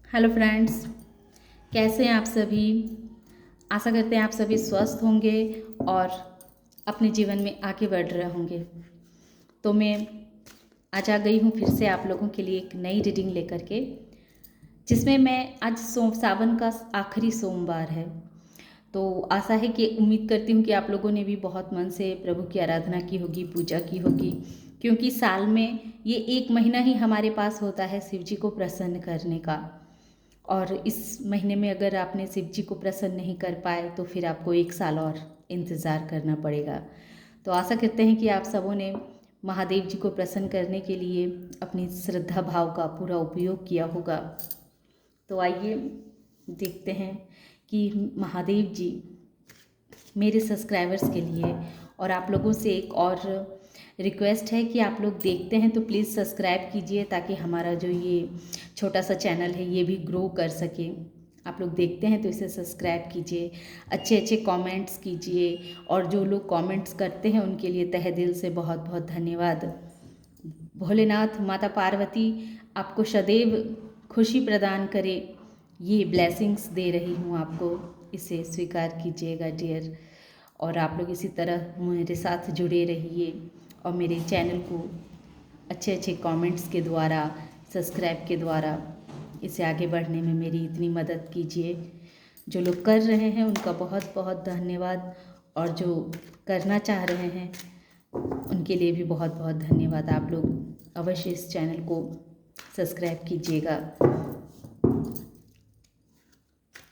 Hello friends, कैसे हैं आप सभी। आशा करते हैं आप सभी स्वस्थ होंगे और अपने जीवन में आगे बढ़ रहे होंगे। तो मैं आज आ गई हूँ फिर से आप लोगों के लिए एक नई रीडिंग लेकर के, जिसमें मैं आज सावन का आखिरी सोमवार है। तो आशा है कि उम्मीद करती हूँ कि आप लोगों ने भी बहुत मन से प्रभु की आराधना की होगी, पूजा की होगी, क्योंकि साल में ये एक महीना ही हमारे पास होता है शिव जी को प्रसन्न करने का। और इस महीने में अगर आपने शिव जी को प्रसन्न नहीं कर पाए तो फिर आपको एक साल और इंतज़ार करना पड़ेगा। तो आशा करते हैं कि आप सबों ने महादेव जी को प्रसन्न करने के लिए अपनी श्रद्धा भाव का पूरा उपयोग किया होगा। तो आइए देखते हैं कि महादेव जी मेरे सब्सक्राइबर्स के लिए, और आप लोगों से एक और रिक्वेस्ट है कि आप लोग देखते हैं तो प्लीज़ सब्सक्राइब कीजिए, ताकि हमारा जो ये छोटा सा चैनल है ये भी ग्रो कर सके। आप लोग देखते हैं तो इसे सब्सक्राइब कीजिए, अच्छे अच्छे कमेंट्स कीजिए, और जो लोग कमेंट्स करते हैं उनके लिए तहे दिल से बहुत बहुत धन्यवाद। भोलेनाथ माता पार्वती आपको सदैव खुशी प्रदान करे, ये ब्लेसिंग्स दे रही हूँ आपको, इसे स्वीकार कीजिएगा डियर। और आप लोग इसी तरह मेरे साथ जुड़े रहिए और मेरे चैनल को अच्छे अच्छे कमेंट्स के द्वारा, सब्सक्राइब के द्वारा इसे आगे बढ़ने में मेरी इतनी मदद कीजिए। जो लोग कर रहे हैं उनका बहुत बहुत धन्यवाद, और जो करना चाह रहे हैं उनके लिए भी बहुत बहुत धन्यवाद। आप लोग अवश्य इस चैनल को सब्सक्राइब कीजिएगा।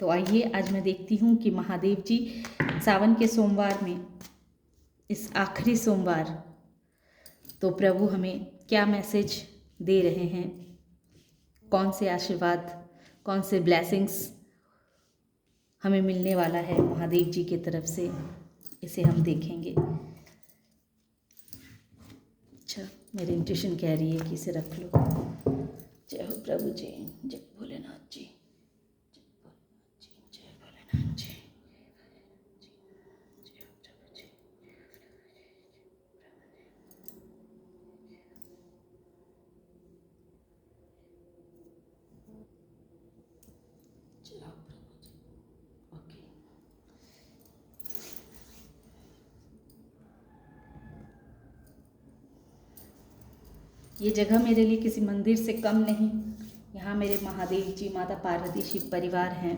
तो आइए आज मैं देखती हूँ कि महादेव जी सावन के सोमवार में, इस आखिरी सोमवार, तो प्रभु हमें क्या मैसेज दे रहे हैं, कौन से आशीर्वाद, कौन से ब्लेसिंग्स हमें मिलने वाला है महादेव जी की तरफ से, इसे हम देखेंगे। अच्छा, मेरी इंट्यूशन कह रही है कि इसे रख लो। जय हो प्रभु जी, जय भोलेनाथ जी, जय भोलेनाथ जी, जय भोलेनाथ जी, जय हो प्रभु जी। जय हो प्रभु जी। ओके, ये जगह मेरे लिए किसी मंदिर से कम नहीं। यहाँ मेरे महादेव जी, माता पार्वती, शिव परिवार हैं।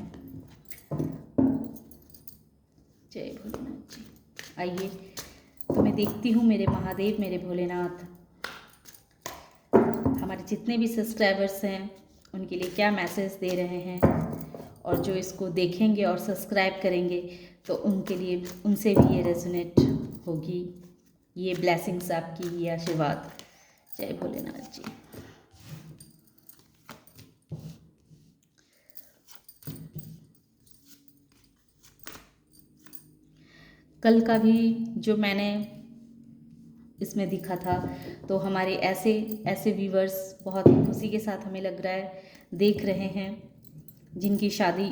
जय भोलेनाथ जी। आइए तो मैं देखती हूँ मेरे महादेव, मेरे भोलेनाथ हमारे जितने भी सब्सक्राइबर्स हैं उनके लिए क्या मैसेज दे रहे हैं, और जो इसको देखेंगे और सब्सक्राइब करेंगे तो उनके लिए, उनसे भी ये रेजोनेट होगी ये ब्लेसिंग्स आपकी, ये आशीर्वाद। जय भोलेनाथ जी। कल का भी जो मैंने इसमें दिखा था, तो हमारे ऐसे ऐसे व्यूवर्स बहुत ही खुशी के साथ हमें लग रहा है देख रहे हैं, जिनकी शादी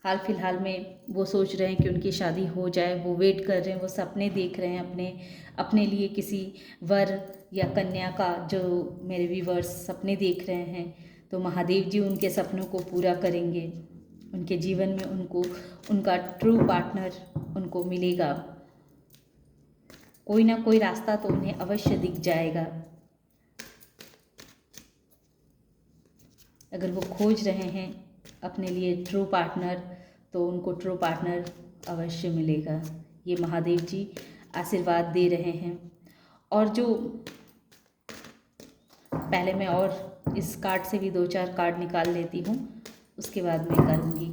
हाल फिलहाल में वो सोच रहे हैं कि उनकी शादी हो जाए, वो वेट कर रहे हैं, वो सपने देख रहे हैं अपने अपने लिए किसी वर या कन्या का, जो मेरे व्यूवर्स सपने देख रहे हैं। तो महादेव जी उनके सपनों को पूरा करेंगे, उनके जीवन में उनको उनका ट्रू पार्टनर उनको मिलेगा। कोई ना कोई रास्ता तो उन्हें अवश्य दिख जाएगा। अगर वो खोज रहे हैं अपने लिए ट्रू पार्टनर, तो उनको ट्रू पार्टनर अवश्य मिलेगा। ये महादेव जी आशीर्वाद दे रहे हैं। और जो पहले मैं और इस कार्ड से भी 2-4 कार्ड निकाल लेती हूँ, उसके बाद मैं करूँगी।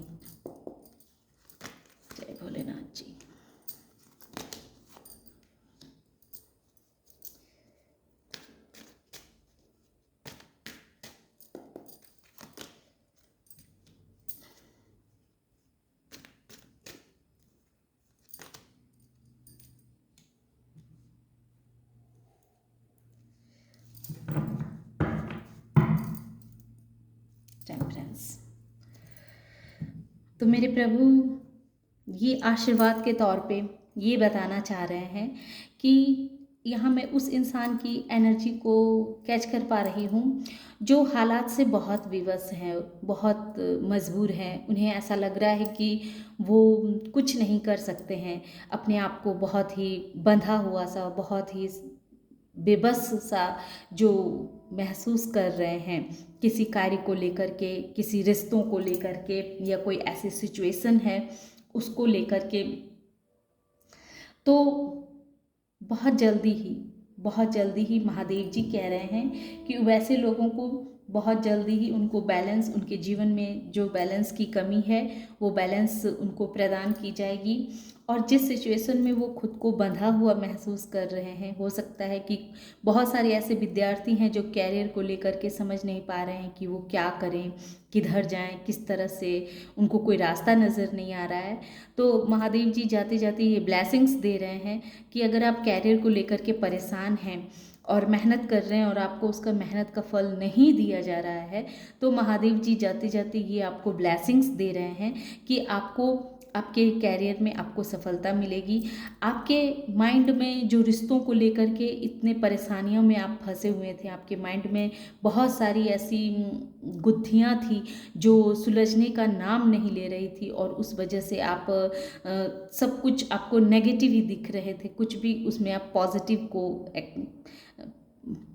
जय भोलेनाथ जी। टेम्परेंस। तो मेरे प्रभु ये आशीर्वाद के तौर पे ये बताना चाह रहे हैं कि यहाँ मैं उस इंसान की एनर्जी को कैच कर पा रही हूँ जो हालात से बहुत विवश हैं, बहुत मजबूर हैं। उन्हें ऐसा लग रहा है कि वो कुछ नहीं कर सकते हैं, अपने आप को बहुत ही बंधा हुआ सा, बहुत ही बेबस सा जो महसूस कर रहे हैं किसी कार्य को लेकर के, किसी रिश्तों को लेकर के, या कोई ऐसी सिचुएशन है उसको लेकर के। तो बहुत जल्दी ही महादेव जी कह रहे हैं कि वैसे लोगों को बहुत जल्दी ही उनको बैलेंस, उनके जीवन में जो बैलेंस की कमी है वो बैलेंस उनको प्रदान की जाएगी। और जिस सिचुएशन में वो खुद को बंधा हुआ महसूस कर रहे हैं, हो सकता है कि बहुत सारे ऐसे विद्यार्थी हैं जो कैरियर को लेकर के समझ नहीं पा रहे हैं कि वो क्या करें, किधर जाएं, किस तरह से, उनको कोई रास्ता नज़र नहीं आ रहा है। तो महादेव जी जाते जाते ये ब्लेसिंग्स दे रहे हैं कि अगर आप कैरियर को लेकर के परेशान हैं और मेहनत कर रहे हैं और आपको उसका मेहनत का फल नहीं दिया जा रहा है, तो महादेव जी जाते जाते ये आपको ब्लेसिंग्स दे रहे हैं कि आपको आपके कैरियर में आपको सफलता मिलेगी। आपके माइंड में जो रिश्तों को लेकर के इतने परेशानियों में आप फंसे हुए थे, आपके माइंड में बहुत सारी ऐसी गुत्थियाँ थी जो सुलझने का नाम नहीं ले रही थी, और उस वजह से आप सब कुछ आपको नेगेटिव ही दिख रहे थे, कुछ भी उसमें आप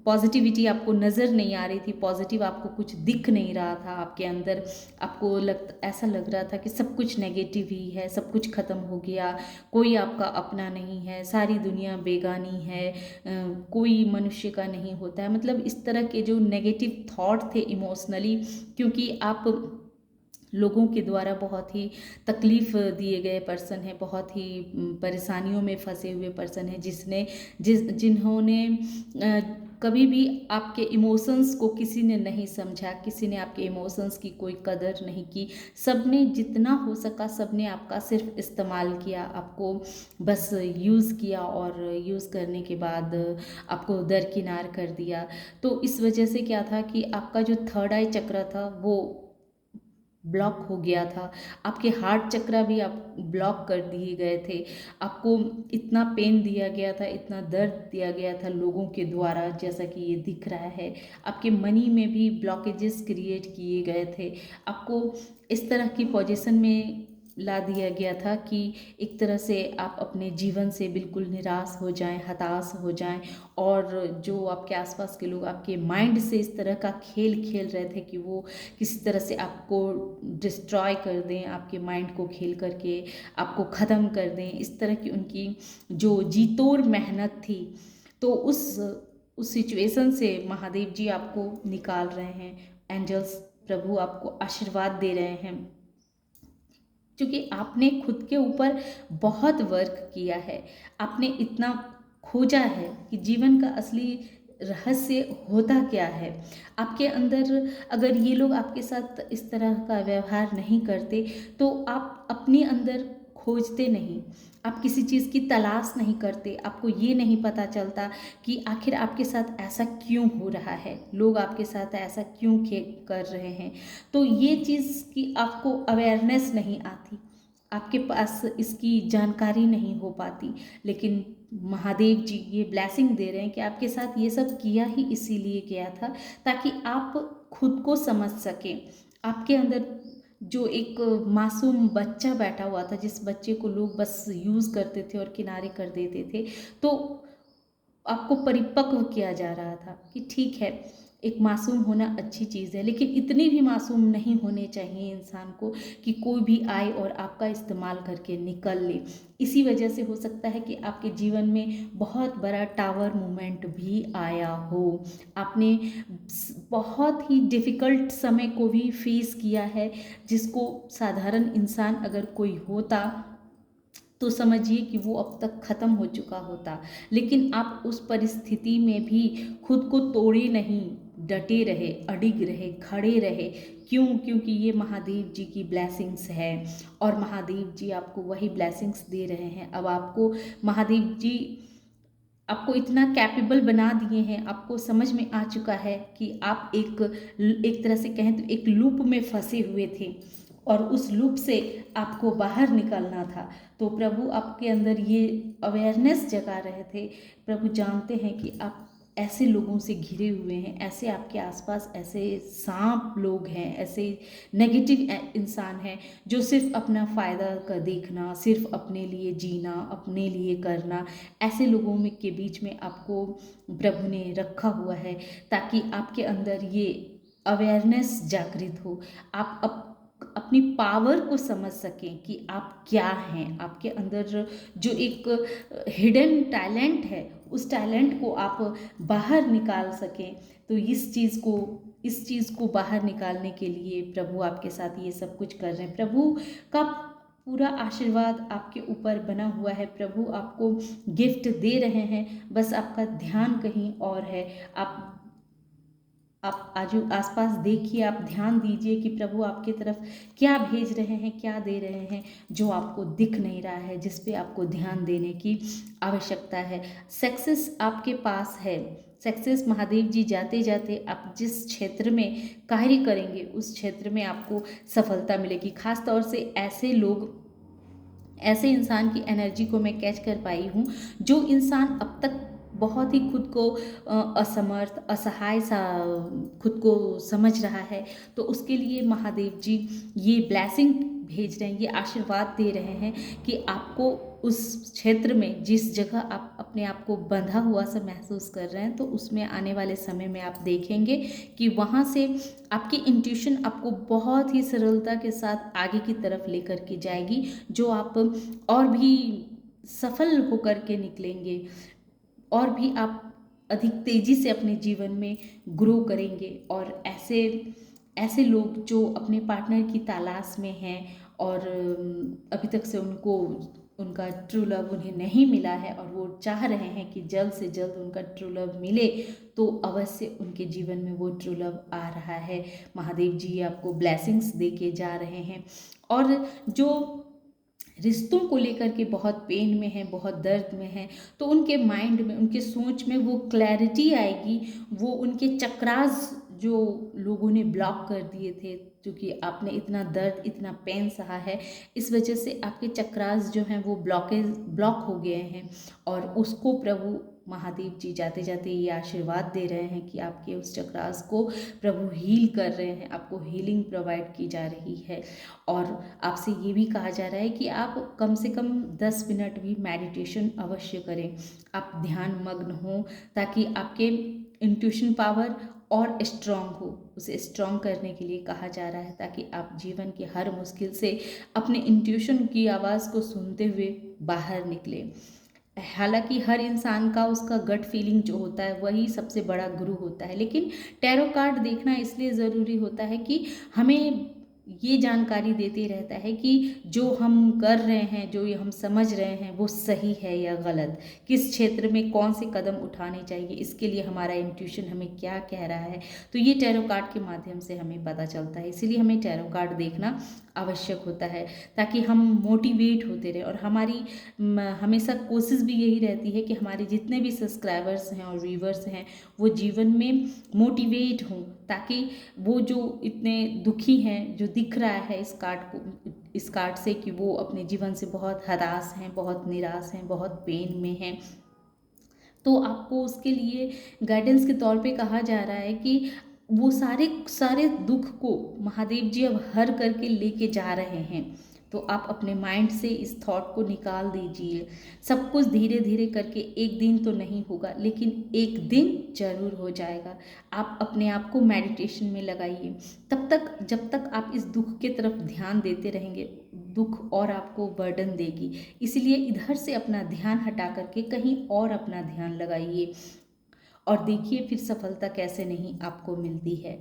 पॉजिटिविटी आपको नज़र नहीं आ रही थी, पॉजिटिव आपको कुछ दिख नहीं रहा था आपके अंदर। आपको ऐसा लग रहा था कि सब कुछ नेगेटिव ही है, सब कुछ ख़त्म हो गया, कोई आपका अपना नहीं है, सारी दुनिया बेगानी है, कोई मनुष्य का नहीं होता है। मतलब इस तरह के जो नेगेटिव थॉट थे इमोशनली, क्योंकि आप लोगों के द्वारा बहुत ही तकलीफ़ दिए गए पर्सन हैं, बहुत ही परेशानियों में फंसे हुए पर्सन हैं, जिन्होंने कभी भी आपके इमोशंस को किसी ने नहीं समझा, किसी ने आपके इमोशंस की कोई कदर नहीं की। सबने जितना हो सका, सबने आपका सिर्फ इस्तेमाल किया, आपको बस यूज़ किया, और यूज़ करने के बाद आपको दरकिनार कर दिया। तो इस वजह से क्या था कि आपका जो थर्ड आई चक्र था वो ब्लॉक हो गया था, आपके हार्ट चक्रा भी आप ब्लॉक कर दिए गए थे। आपको इतना पेन दिया गया था, इतना दर्द दिया गया था लोगों के द्वारा, जैसा कि ये दिख रहा है। आपके मनी में भी ब्लॉकेजेस क्रिएट किए गए थे, आपको इस तरह की पोजीशन में ला दिया गया था कि एक तरह से आप अपने जीवन से बिल्कुल निराश हो जाएं, हताश हो जाएं, और जो आपके आसपास के लोग आपके माइंड से इस तरह का खेल खेल रहे थे कि वो किसी तरह से आपको डिस्ट्रॉय कर दें, आपके माइंड को खेल करके आपको ख़त्म कर दें। इस तरह की उनकी जो जीतोड़ मेहनत थी, तो उस सिचुएशन से महादेव जी आपको निकाल रहे हैं। एंजल्स प्रभु आपको आशीर्वाद दे रहे हैं, क्योंकि आपने खुद के ऊपर बहुत वर्क किया है, आपने इतना खोजा है कि जीवन का असली रहस्य होता क्या है। आपके अंदर अगर ये लोग आपके साथ इस तरह का व्यवहार नहीं करते, तो आप अपने अंदर खोजते नहीं, आप किसी चीज़ की तलाश नहीं करते, आपको ये नहीं पता चलता कि आखिर आपके साथ ऐसा क्यों हो रहा है, लोग आपके साथ ऐसा क्यों कर रहे हैं। तो ये चीज़ की आपको अवेयरनेस नहीं आती, आपके पास इसकी जानकारी नहीं हो पाती। लेकिन महादेव जी ये ब्लेसिंग दे रहे हैं कि आपके साथ ये सब किया ही इसीलिए गया था, ताकि आप खुद को समझ सकें। आपके अंदर जो एक मासूम बच्चा बैठा हुआ था, जिस बच्चे को लोग बस यूज़ करते थे और किनारे कर देते थे, तो आपको परिपक्व किया जा रहा था कि ठीक है, एक मासूम होना अच्छी चीज़ है, लेकिन इतनी भी मासूम नहीं होने चाहिए इंसान को कि कोई भी आए और आपका इस्तेमाल करके निकल ले। इसी वजह से हो सकता है कि आपके जीवन में बहुत बड़ा टावर मोमेंट भी आया हो, आपने बहुत ही डिफ़िकल्ट समय को भी फेस किया है, जिसको साधारण इंसान अगर कोई होता तो समझिए कि वो अब तक ख़त्म हो चुका होता। लेकिन आप उस परिस्थिति में भी खुद को तोड़े नहीं, डटे रहे, अडिग रहे, खड़े रहे। क्यों? क्योंकि ये महादेव जी की ब्लेसिंग्स है, और महादेव जी आपको वही ब्लेसिंग्स दे रहे हैं। अब आपको महादेव जी आपको इतना कैपेबल बना दिए हैं, आपको समझ में आ चुका है कि आप एक तरह से कहें तो एक लूप में फंसे हुए थे, और उस लूप से आपको बाहर निकलना था। तो प्रभु आपके अंदर ये अवेयरनेस जगा रहे थे। प्रभु जानते हैं कि आप ऐसे लोगों से घिरे हुए हैं, ऐसे आपके आसपास ऐसे सांप लोग हैं, ऐसे नेगेटिव इंसान हैं जो सिर्फ अपना फ़ायदा का देखना, सिर्फ अपने लिए जीना, अपने लिए करना, ऐसे लोगों में के बीच में आपको प्रभु ने रखा हुआ है ताकि आपके अंदर ये अवेयरनेस जागृत हो, आप अपनी पावर को समझ सकें कि आप क्या हैं, आपके अंदर जो एक हिडन टैलेंट है उस टैलेंट को आप बाहर निकाल सकें। तो इस चीज़ को बाहर निकालने के लिए प्रभु आपके साथ ये सब कुछ कर रहे हैं। प्रभु का पूरा आशीर्वाद आपके ऊपर बना हुआ है, प्रभु आपको गिफ्ट दे रहे हैं, बस आपका ध्यान कहीं और है। आप आजू आसपास देखिए, आप ध्यान दीजिए कि प्रभु आपकी तरफ क्या भेज रहे हैं, क्या दे रहे हैं जो आपको दिख नहीं रहा है, जिस पे आपको ध्यान देने की आवश्यकता है। सक्सेस आपके पास है। सक्सेस महादेव जी जाते जाते आप जिस क्षेत्र में कार्य करेंगे उस क्षेत्र में आपको सफलता मिलेगी। खास तौर से ऐसे इंसान की एनर्जी को मैं कैच कर पाई हूँ जो इंसान अब तक बहुत ही खुद को असमर्थ, असहाय सा खुद को समझ रहा है, तो उसके लिए महादेव जी ये ब्लेसिंग भेज रहे हैं, ये आशीर्वाद दे रहे हैं कि आपको उस क्षेत्र में जिस जगह आप अपने आप को बंधा हुआ सा महसूस कर रहे हैं, तो उसमें आने वाले समय में आप देखेंगे कि वहाँ से आपकी इंट्यूशन आपको बहुत ही सरलता के साथ आगे की तरफ लेकर के जाएगी, जो आप और भी सफल होकर के निकलेंगे और भी आप अधिक तेज़ी से अपने जीवन में ग्रो करेंगे। और ऐसे ऐसे लोग जो अपने पार्टनर की तलाश में हैं और अभी तक से उनका ट्रू लव उन्हें नहीं मिला है और वो चाह रहे हैं कि जल्द से जल्द उनका ट्रू लव मिले, तो अवश्य उनके जीवन में वो ट्रू लव आ रहा है। महादेव जी आपको ब्लेसिंग्स दे के जा रहे हैं। और जो रिश्तों को लेकर के बहुत पेन में है, बहुत दर्द में है, तो उनके माइंड में, उनके सोच में वो क्लैरिटी आएगी। वो उनके चक्रास जो लोगों ने ब्लॉक कर दिए थे, क्योंकि आपने इतना दर्द, इतना पेन सहा है, इस वजह से आपके चक्रास जो हैं वो ब्लॉक हो गए हैं। और उसको प्रभु महादेव जी जाते जाते ये आशीर्वाद दे रहे हैं कि आपके उस चक्रास को प्रभु हील कर रहे हैं, आपको हीलिंग प्रोवाइड की जा रही है। और आपसे ये भी कहा जा रहा है कि आप कम से कम 10 मिनट भी मेडिटेशन अवश्य करें, आप ध्यान मग्न हों, ताकि आपके इंट्यूशन पावर और स्ट्रॉन्ग हो। उसे स्ट्रॉन्ग करने के लिए कहा जा रहा है ताकि आप जीवन की हर मुश्किल से अपने इंट्यूशन की आवाज़ को सुनते हुए बाहर निकलें। हालांकि हर इंसान का उसका गट फीलिंग जो होता है वही सबसे बड़ा गुरु होता है, लेकिन टैरो कार्ड देखना इसलिए ज़रूरी होता है कि हमें ये जानकारी देते रहता है कि जो हम कर रहे हैं, जो ये हम समझ रहे हैं वो सही है या गलत, किस क्षेत्र में कौन से कदम उठाने चाहिए, इसके लिए हमारा इंट्यूशन हमें क्या कह रहा है। तो ये टैरो कार्ड के माध्यम से हमें पता चलता है, इसीलिए हमें टैरो कार्ड देखना आवश्यक होता है ताकि हम मोटिवेट होते रहें। और हमारी हमेशा कोशिश भी यही रहती है कि हमारे जितने भी सब्सक्राइबर्स हैं और व्यूवर्स हैं वो जीवन में मोटिवेट हों, ताकि वो जो इतने दुखी हैं, जो दिख रहा है इस कार्ड से कि वो अपने जीवन से बहुत हताश हैं, बहुत निराश हैं, बहुत पेन में हैं, तो आपको उसके लिए गाइडेंस के तौर पे कहा जा रहा है कि वो सारे सारे दुख को महादेव जी अब हर करके लेके जा रहे हैं। तो आप अपने माइंड से इस थॉट को निकाल दीजिए। सब कुछ धीरे धीरे करके, एक दिन तो नहीं होगा लेकिन एक दिन जरूर हो जाएगा। आप अपने आप को मेडिटेशन में लगाइए। तब तक जब तक आप इस दुख के तरफ ध्यान देते रहेंगे, दुख और आपको बर्डन देगी। इसलिए इधर से अपना ध्यान हटा करके कहीं और अपना ध्यान लगाइए और देखिए फिर सफलता कैसे नहीं आपको मिलती है।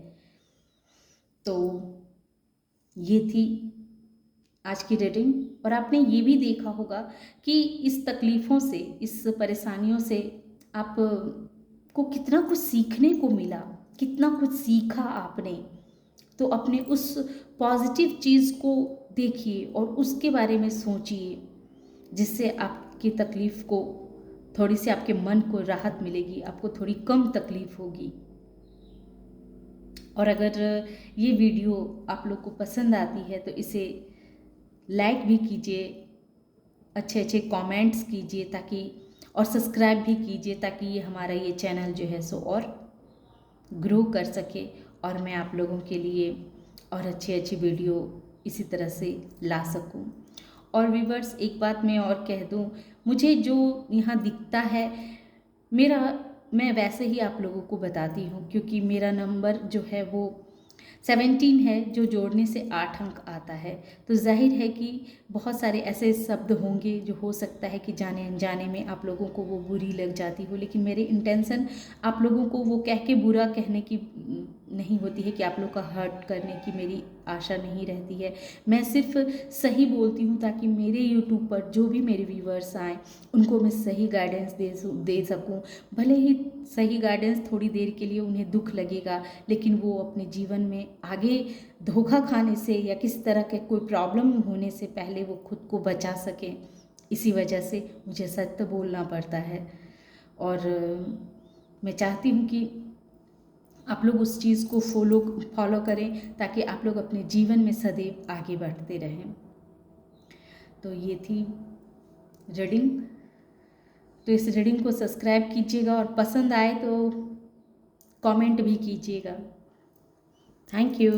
तो ये थी आज की रीडिंग। और आपने ये भी देखा होगा कि इस तकलीफ़ों से, इस परेशानियों से आप को कितना कुछ सीखने को मिला, कितना कुछ सीखा आपने। तो अपने उस पॉजिटिव चीज़ को देखिए और उसके बारे में सोचिए, जिससे आपकी तकलीफ़ को थोड़ी सी, आपके मन को राहत मिलेगी, आपको थोड़ी कम तकलीफ़ होगी। और अगर ये वीडियो आप लोग को पसंद आती है तो इसे लाइक भी कीजिए, अच्छे अच्छे कमेंट्स कीजिए ताकि, और सब्सक्राइब भी कीजिए ताकि ये हमारा ये चैनल जो है सो और ग्रो कर सके और मैं आप लोगों के लिए और अच्छी अच्छी वीडियो इसी तरह से ला सकूं। और व्यूवर्स, एक बात मैं और कह दूं, मुझे जो यहाँ दिखता है मेरा, मैं वैसे ही आप लोगों को बताती हूँ, क्योंकि मेरा नंबर जो है वो 17 है, जो जोड़ने से 8 अंक आता है। तो जाहिर है कि बहुत सारे ऐसे शब्द होंगे जो हो सकता है कि जाने अनजाने में आप लोगों को वो बुरी लग जाती हो, लेकिन मेरी इंटेंशन आप लोगों को वो कह के बुरा कहने की नहीं होती है, कि आप लोग का हर्ट करने की मेरी आशा नहीं रहती है। मैं सिर्फ सही बोलती हूँ ताकि मेरे यूट्यूब पर जो भी मेरे व्यूवर्स आएँ उनको मैं सही गाइडेंस दे सकूँ। भले ही सही गाइडेंस थोड़ी देर के लिए उन्हें दुख लगेगा, लेकिन वो अपने जीवन में आगे धोखा खाने से या किस तरह के कोई प्रॉब्लम होने से पहले वो खुद को बचा सकें। इसी वजह से मुझे सत्य बोलना पड़ता है, और मैं चाहती हूँ कि आप लोग उस चीज़ को फॉलो करें ताकि आप लोग अपने जीवन में सदैव आगे बढ़ते रहें। तो ये थी रीडिंग। तो इस रीडिंग को सब्सक्राइब कीजिएगा और पसंद आए तो कमेंट भी कीजिएगा। Thank you.